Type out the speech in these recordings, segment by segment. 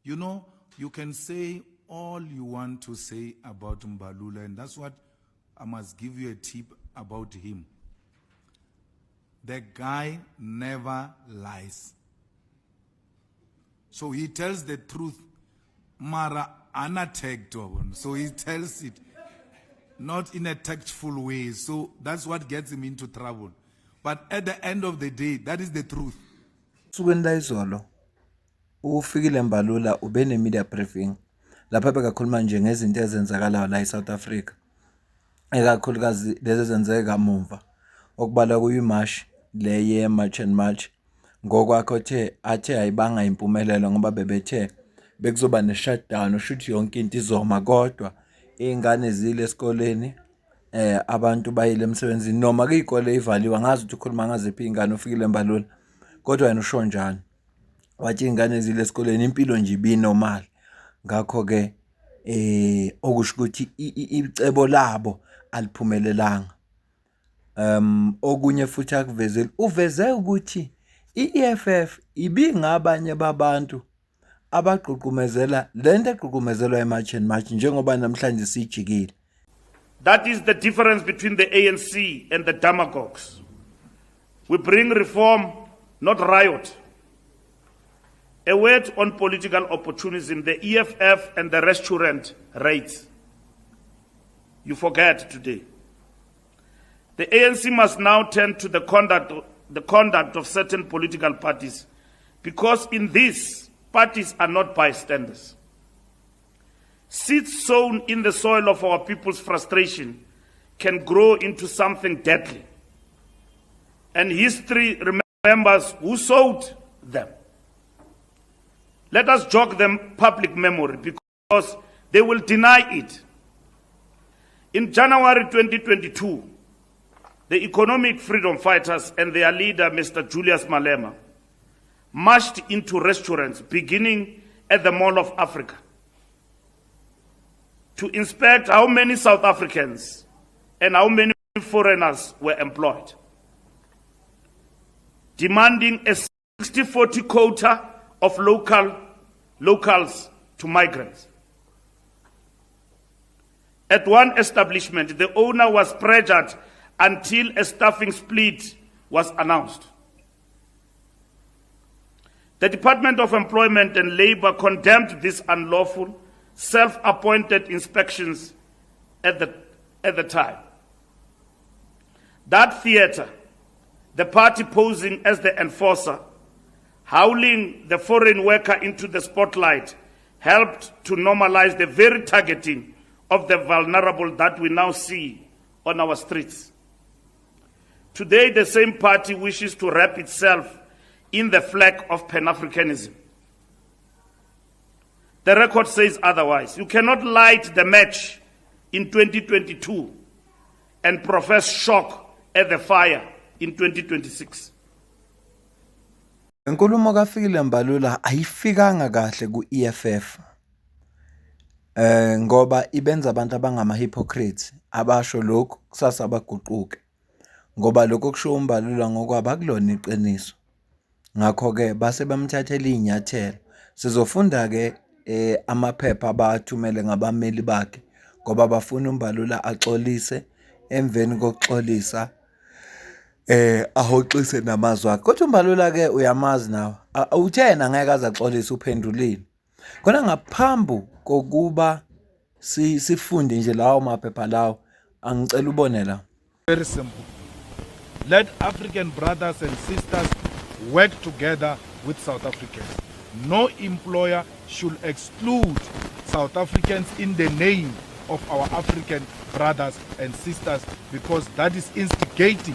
You know, you can say all you want to say about Mbalula, and that's what I must give you a tip about him. The guy never lies. So he tells the truth, mara unattacked, so he tells it not in a tactful way. So that's what gets him into trouble. But at the end of the day, that is the truth. Sukweni la izolo ufikile Mbalula ube ne media briefing lapha bekakhuluma nje ngezinto ezenzakalayo la eSouth Africa, ekakhulukazi lezi ezenzeke kamuva okubalwa kuyimarch le ye March and March. Ngokwakhe athe ayibanga impumelelo ngoba bebethe bekuzoba ne shutdown, ushuthi yonke into izoma, kodwa ingane zile esikoleni, abantu bayile emsebenzini, noma ke izikole ivaliwe. Ngazi ukuthi ukhuluma ngaziphi ingane ufikile Mbalula, kodwa yena usho njani, wathi ingane zile esikoleni impilo nje ibinormal. Ngakho ke okusho ukuthi icebo labo aliphumelelanga. Okunye futhi akuvezeli uveze ukuthi iEFF ibingabanye babantu abagqugqumezela lento egqugqumezelwa eMarch and March njengoba namhlanje sijikile. That is the difference between the ANC and the demagogues. We bring reform, not riot. A word on political opportunism, the EFF and the restaurant raids. You forget today. The ANC must now turn to the conduct of certain political parties, because in this, parties are not bystanders. Seeds sown in the soil of our people's frustration can grow into something deadly. And history remembers who sowed them. Let us jog them public memory, because they will deny it. In January 2022, the economic freedom fighters and their leader, Mr. Julius Malema, marched into restaurants beginning at the Mall of Africa to inspect how many South Africans and how many foreigners were employed, demanding a 60-40 quota of locals to migrants. At one establishment, the owner was pressured until a staffing split was announced. The Department of Employment and Labor condemned these unlawful, self-appointed inspections at the time. That theater, the party posing as the enforcer, howling the foreign worker into the spotlight, helped to normalize the very targeting of the vulnerable that we now see on our streets. Today, the same party wishes to wrap itself in the flag of Pan-Africanism. The record says otherwise. You cannot light the match in 2022 and profess shock at the fire in 2026. Inkulumo kaFikile Mbalula ayifikanga kahle ku-EFF. Ngoba ibenza abantu abangama hypocrites abasho lokhu kusasa abaguquke. Ngoba lokho kusho uMbalula ngokwaba kulona iqiniso. Ngakho ke base bamthathela inyathelo. Sizofunda ke amaphepha abathumele ngabameli bakhe ngoba bafuna uMbalula axolise, emveni kokuxolisa ahoxise namazwi akhe. Kodwa uMbalula ke uyamazi nawe, uthena ngeke azaxolisa uphendulile. Khona ngaphambi kokuba sifunde nje lawo maphepha lawo, angicela ubone la. Very simple. Let African brothers and sisters work together with South Africans. No employer should exclude South Africans in the name of our African brothers and sisters, because that is instigating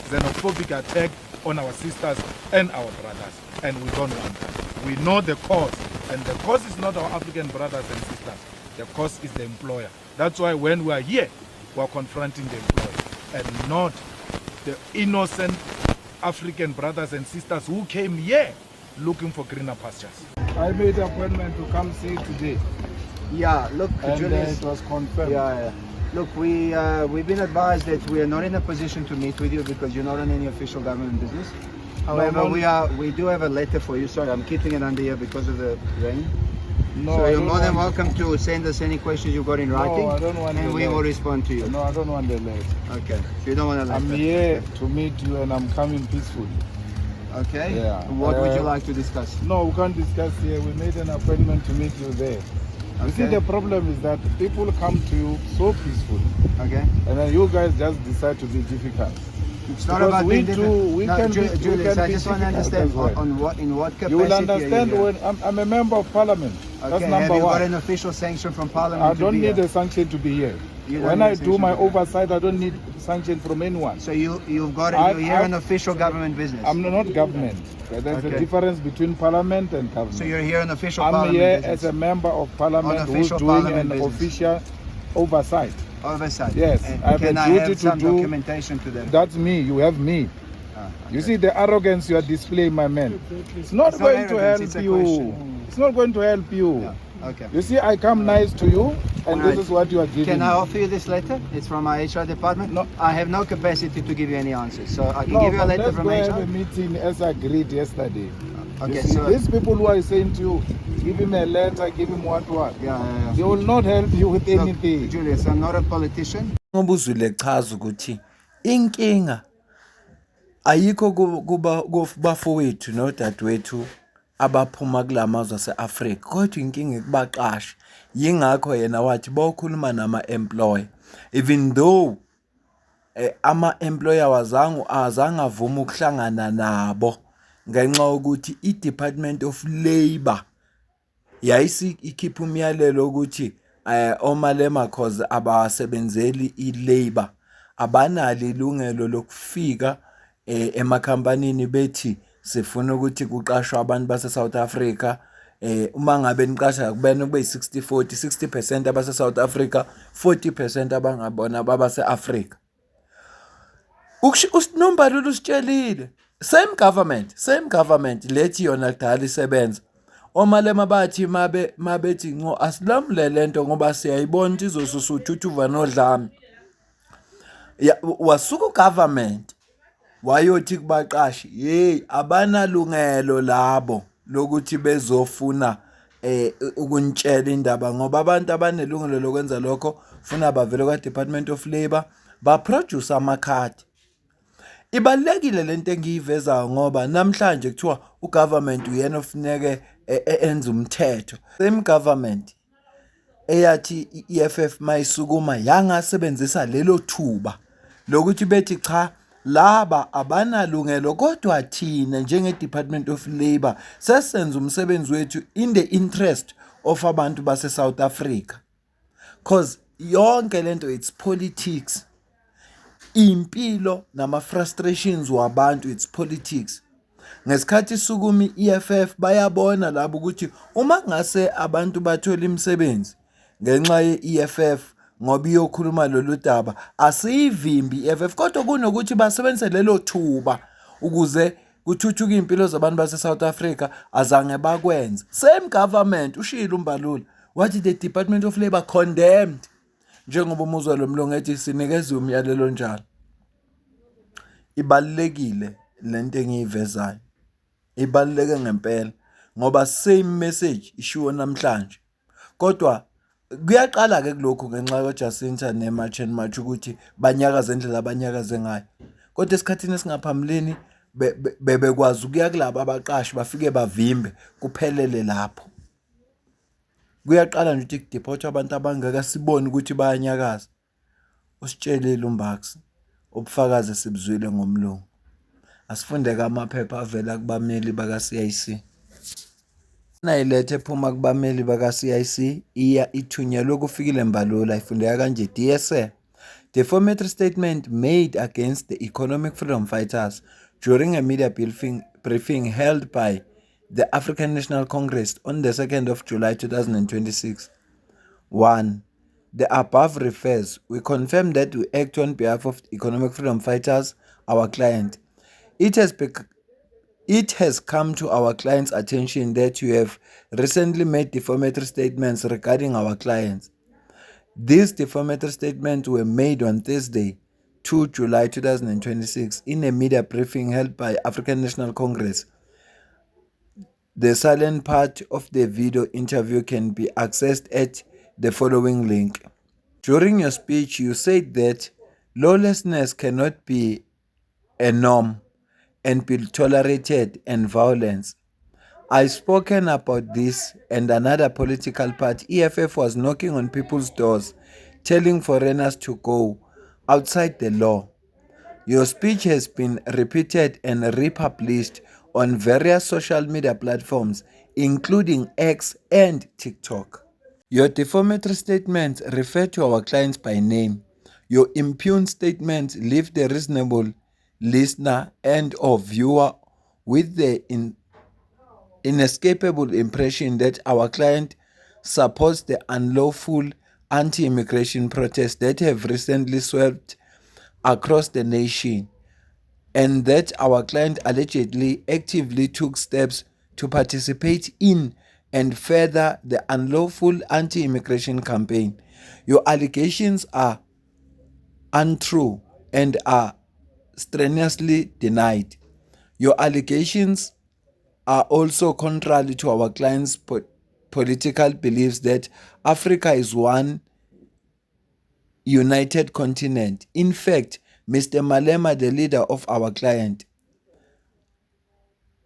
xenophobic attack on our sisters and our brothers, and we don't want that. We know the cause, and the cause is not our African brothers and sisters. The cause is the employer. That's why when we are here, we are confronting the employer and not the innocent African brothers and sisters who came here looking for greener pastures. I made an appointment to come see you today. Yeah, look, And Julius, it was confirmed. yeah. Look, we've been advised that we are not in a position to meet with you because you're not on any official government business. However, we do have a letter for you. Sorry, I'm keeping it under here because of the rain. No, So I you're don't more than want- welcome to send us any questions you've got in writing, I don't want and the we will letter. respond to you. No, I don't want the letter. Okay. So you don't want to I'm here to meet you and I'm coming peacefully. Okay. Yeah. What would you like to discuss? No, we can't discuss here. We made an appointment to meet you there. You see, Okay. the problem is that people come to you so peacefully, Okay. and then you guys just decide to be difficult. It's not Because about we being do- different. we no, can be- we Julius, can I be just want to difficult understand as well. on what capacity You will are understand here? when I'm a member of parliament. That's Okay. Have number you got one. an official sanction from Parliament? I to don't be need here? a sanction to be here. You don't When need I a do sanction my to be here. oversight, I don't need sanction from anyone. So you've got I- you're here I- on official government business. I'm not government. There's Okay. a difference between parliament and government. So you're here on official I'm parliament here business. as a member of parliament On who's official doing parliament an business. official oversight. Oversight. Yes, And I have can a I duty have to some do- documentation to that? That's me. You have me. You okay. see the arrogance you are displaying, my man. It's not It's not going to arrogance, help it's a you. question. It's not going to help you. Yeah. Okay. You see, I come nice to you, and Alright. this is what you are giving Can I me. offer you this letter? It's from our HR department. No. I have no capacity to give you any answers, so I can No, give you a but letter let's from go have a HR. meeting as agreed yesterday. Okay, You see, so these people who are saying to you, give him a letter, give him what. yeah. They will not help you with Look, anything. Julius, I'm not a politician. Ngoba uzwile chaza ukuthi inkinga ayikho kubafowethu nodadewethu abaphuma kulamazwe ase-Afrika, kodwa inkinga ekubaqashi. Yingakho yena wathi bokhuluma nama-employer, even though ama-employer azange avuma ukuhlangana nabo ngenxa yokuthi i-Department of Labour ikhipha umyalelo ukuthi oMalema cause abasebenzeli i-labor abanalo ilungelo lokufika emakhampanini bethi sifuna ukuthi kuqashwe abantu base-South Africa. Uma ngabe niqasha kubena kube yi-60-40, 60% abase-South Africa, 40% abangabona babase-Afrika. uNombalulu usitshelile same government lethi yona kudala isebenza. OMalema bathi mabethi ngo asilamule lento ngoba siyayibona ukuthi izosusa uthuthuva nodlame. Wasuka ugovernment wayothi kubaqashi, hey abanalungelo labo lokuthi bezofuna ukunitshela indaba ngoba abantu abanelungelo lokwenza lokho funa bavele kwa-Department of Labour baproduce amakhadi. Ibalekile lento engiyivezayo ngoba namhlanje kuthiwa ugovernment uyena ofuneke enze umthetho. Same government eyathi i-EFF mayisukuma yangasebenzisa lelo thuba lokuthi bethi cha laba abanalungelo kodwa thina njenge-Department of Labour sesenza umsebenzi wethu in the interest of abantu base-South Africa, cause yonke lento it's politics. Impilo nama-frustrations wabantu it's politics. Ngesikhathi sukuma i-EFF bayabona labo ukuthi uma ngase abantu bathola imisebenzi ngenxa ye-EFF ngoba iyokhuluma lolu daba asiyivimbi i-EFF kodwa kunokuthi basebenzise lelo thuba ukuze kuthuthuke impilo zabantu base-South Africa azange bakwenza. Same government ushilo uMbalula wathi the Department of Labour condemned njengoba umuzwa lo mlungu ethi sinikeze umyalelo njalo. Ibalekile lento engiyivezayo. Ibaleke ngempela ngoba same message ishiwo namhlanje. Kodwa kuyaqala ke kulokho ngenxa kaJacinta neMarchen March ukuthi banyakaze indlela abanyakaze ngayo. Kodwa esikhathini esingaphambilini bebekwazi ukuya kulabo abaqashi bafike bavimbe kuphelele lapho. Kuyaqala nje ukuthi kudeport abantu abangaka sibone ukuthi bayanyakaza. Usitshelile uMbax ubufakazi sibuzwile ngomlungu. Asifundeke amaphepha avela kubameli baka-CIC. Nayilethe ephuma kubameli baka-CIC iya ithunyelwe kufikile Mbalula ifundeka kanje. Dear Sir, the defamatory statement made against the economic freedom fighters during a media briefing held by the African National Congress on the 2nd of July 2026. 1. The above refers, we confirm that we act on behalf of economic freedom fighters, our client. It has come to our client's attention that you have recently made defamatory statements regarding our clients. These defamatory statements were made on Thursday, 2 July 2026, in a media briefing held by African National Congress. The silent part of the video interview can be accessed at the following link. During your speech, you said that lawlessness cannot be a norm and be tolerated, and violence. I've spoken about this and another political party. EFF was knocking on people's doors, telling foreigners to go outside the law. Your speech has been repeated and republished on various social media platforms, including X and TikTok. Your defamatory statements refer to our clients by name. Your impugn statements leave the reasonable listener and or viewer with the inescapable impression that our client supports the unlawful anti-immigration protests that have recently swept across the nation, and that our client allegedly actively took steps to participate in and further the unlawful anti-immigration campaign. Your allegations are untrue and are strenuously denied. Your allegations are also contrary to our client's political beliefs that Africa is one united continent. In fact, Mr. Malema, the leader of our client,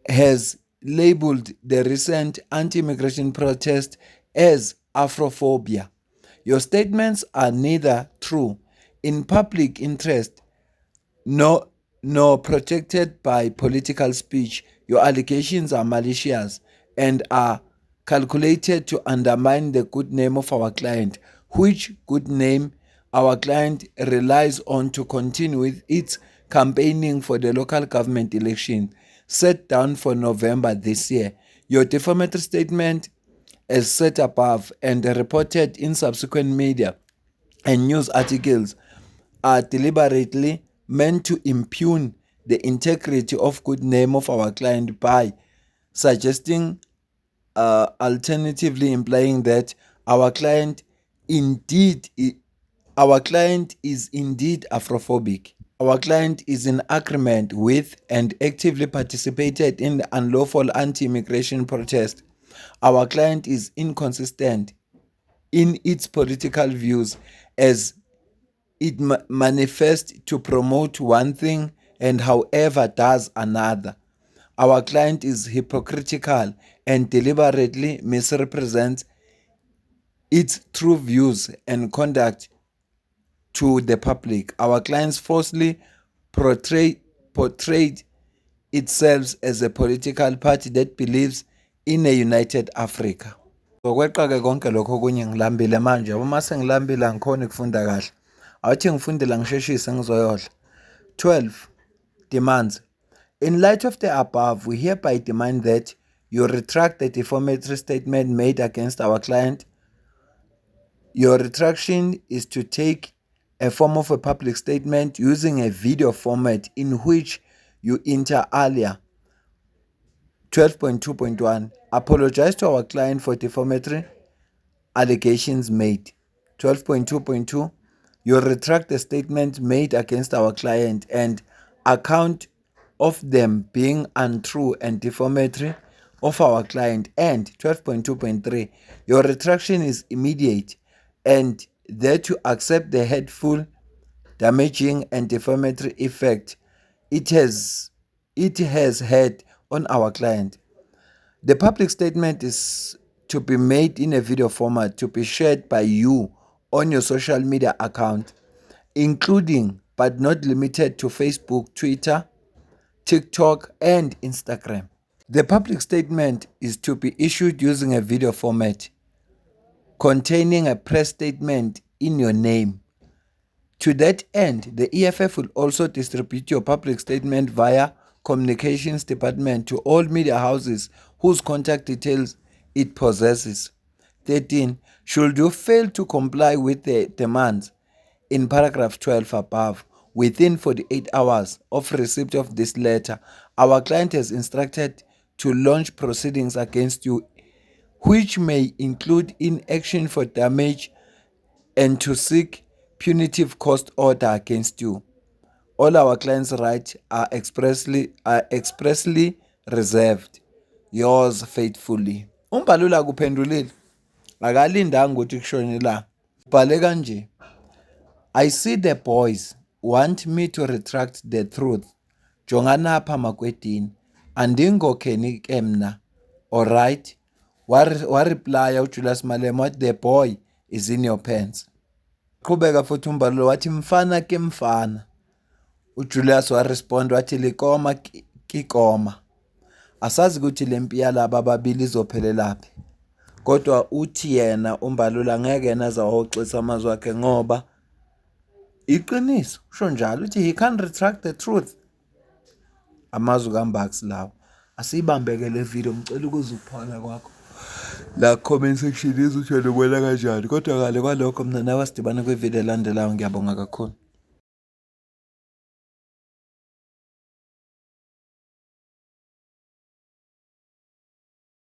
has labeled the recent anti-immigration protest as Afrophobia. Your statements are neither true, in public interest, nor protected by political speech. Your allegations are malicious and are calculated to undermine the good name of our client, which good name our client relies on to continue with its campaigning for the local government election set down for November this year. Your defamatory statement, as said above and reported in subsequent media and news articles, are deliberately meant to impugn the integrity of good name of our client by suggesting, alternatively implying that our client is indeed Afrophobic. Our client is in agreement with and actively participated in the unlawful anti-immigration protest. Our client is inconsistent in its political views as it manifests to promote one thing and however does another. Our client is hypocritical and deliberately misrepresents its true views and conduct to the public. Our clients falsely portrayed itself as a political party that believes in a united Africa. Ngokweqa-ke konke lokho okunye ngilambile manje, uma sengilambile angikhoni ukufunda kahle. Awuthi ngifundela ngisheshise ngizoyodla. 12. Demands. In light of the above, we hereby demand that you retract the defamatory statement made against our client. Your retraction is to take a form of a public statement using a video format in which you inter alia. 12.2.1. Apologize to our client for defamatory allegations made. 12.2.2. You retract the statement made against our client and account of them being untrue and defamatory of our client. And 12.2.3. Your retraction is immediate and there to accept the hateful, damaging and defamatory effect it has had on our client. The public statement is to be made in a video format to be shared by you on your social media account, including but not limited to Facebook, Twitter, TikTok, and Instagram. The public statement is to be issued using a video format containing a press statement in your name. To that end, the EFF will also distribute your public statement via Communications Department to all media houses whose contact details it possesses. 13. Should you fail to comply with the demands in paragraph 12 above, within 48 hours of receipt of this letter, our client has instructed to launch proceedings against you, which may include inaction for damage and to seek punitive cost order against you. All our clients' rights are expressly reserved. yours faithfully. Umbalula akuphendulile, akalindanga ukuthi kushone la. Ubhale kanje, I see the boys want me to retract the truth. Jongana apha makwedini, andingokheni ke mna. Alright, wa-replya uJulius Malema wathi the boy is in your pants. Qhubeka futhi umbalula wathi mfana ke mfana. uJulius warespond wathi likoma kikoma. Asazi ukuthi lempi yalaba ababili izophelelaphi. Kodwa uthi yena umbalula ngeke yena azahoxisa amazwi akhe ngoba iqiniso usho njalo uthi he can't retract the truth. Amazwi kaMbax lawo. Asibambeke le video ngicela ukuzuphana kwakho. La comment section izutshela ubona kanjani kodwa ngale kwalokho mina nawe sidibana kwi video elandelayo ngiyabonga kakhulu.